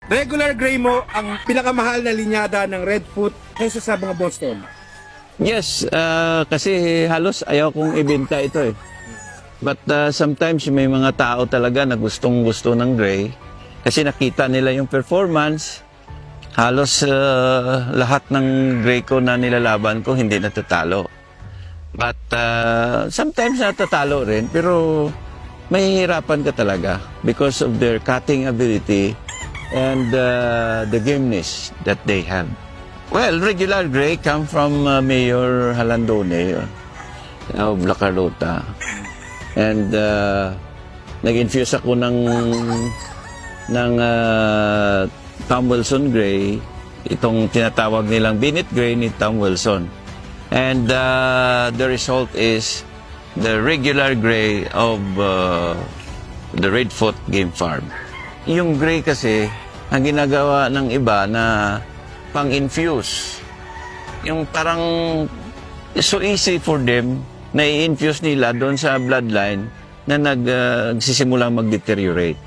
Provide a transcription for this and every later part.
Regular gray mo ang pinakamahal na linyada ng Redfoot kaysa sa mga Boston. Yes, kasi halos ayaw kong ibenta ito eh. But sometimes may mga tao talaga na gustong-gusto ng gray kasi nakita nila yung performance. Halos lahat ng gray ko na nilalaban ko hindi natatalo. But sometimes natatalo rin, pero mahihirapan ka talaga because of their cutting ability and the gameness that they have. Well, regular gray come from Mayor Halandone of La Carlota. And nag-infuse ako ng Tom Wilson Gray, itong tinatawag nilang Binit Gray ni Tom Wilson. And the result is the regular gray of the Redfoot Game Farm. Yung gray kasi, ang ginagawa ng iba na pang-infuse. Yung parang so easy for them na i-infuse nila doon sa bloodline na nagsisimulang mag-deteriorate.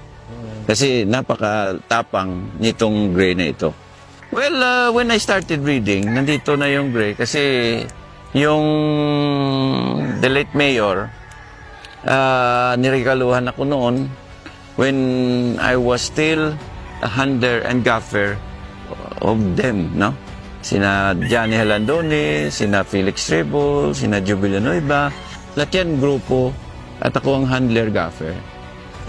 Kasi napaka-tapang nitong gray na ito. Well, when I started breeding, nandito na yung gray kasi yung the late mayor, niregaluhan ako noon when I was still a hunter and gaffer of them, no? Sina Johnny Halandone, sina Felix Trebol, sina Jubil Villanueva, lahat yan grupo at ako ang handler gaffer.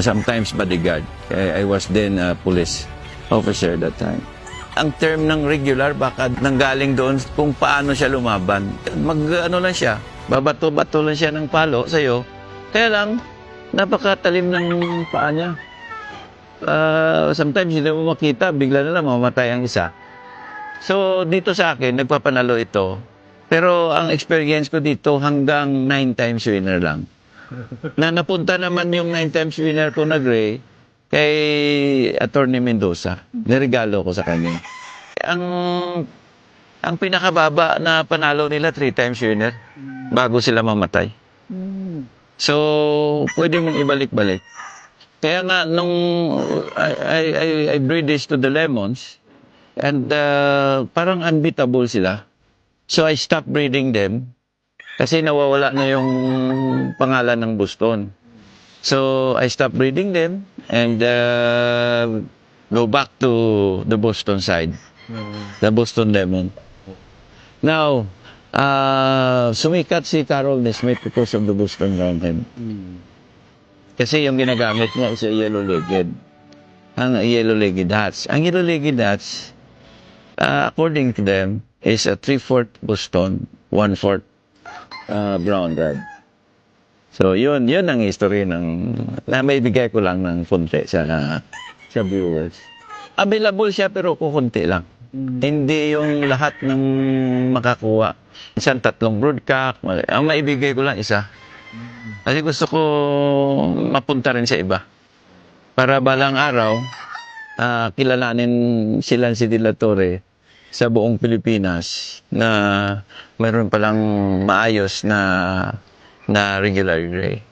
Sometimes bodyguard. I was then a police officer that time. Ang term ng regular baka nanggaling doon kung paano siya lumaban. Mag-ano lang siya, babato-bato lang siya ng palo sa'yo. Kaya lang, napakatalim ng paa niya. Sometimes hindi mo makita, bigla na lang mamatay ang isa. So, dito sa akin, nagpapanalo ito. Pero ang experience ko dito hanggang 9 times winner lang. Na napunta naman yung 9 times winner ko na gray kay Attorney Mendoza. Niregalo ko sa kanya. Ang pinakababa na panalo nila 3 times winner bago sila mamatay. So, pwede mong ibalik-balik. Kaya nga, nung I breed this to the lemons, and parang unbeatable sila. So I stopped breeding them kasi nawawala na yung pangalan ng Boston. So I stopped breeding them and go back to the Boston side, the Boston Lemon. Now, sumikat si Carol Nesmith because of the Boston Roundhead. Kasi yung ginagamit niya is a yellow-legged. Ang yellow-legged hats. Ang yellow-legged hats, according to them, is a 3/4 Boston, 1/4 brown red. So, yun ang history ng, na may bigay ko lang ng konti sa viewers. Available siya pero kukunti lang. Hindi yung lahat ng makakuha. Isang 3 broodcock. Ang maibigay ko lang isa. Kasi gusto ko mapunta rin sa iba. Para balang araw, kilalanin sila si De La Torre sa buong Pilipinas na mayroon palang maayos na regular gray.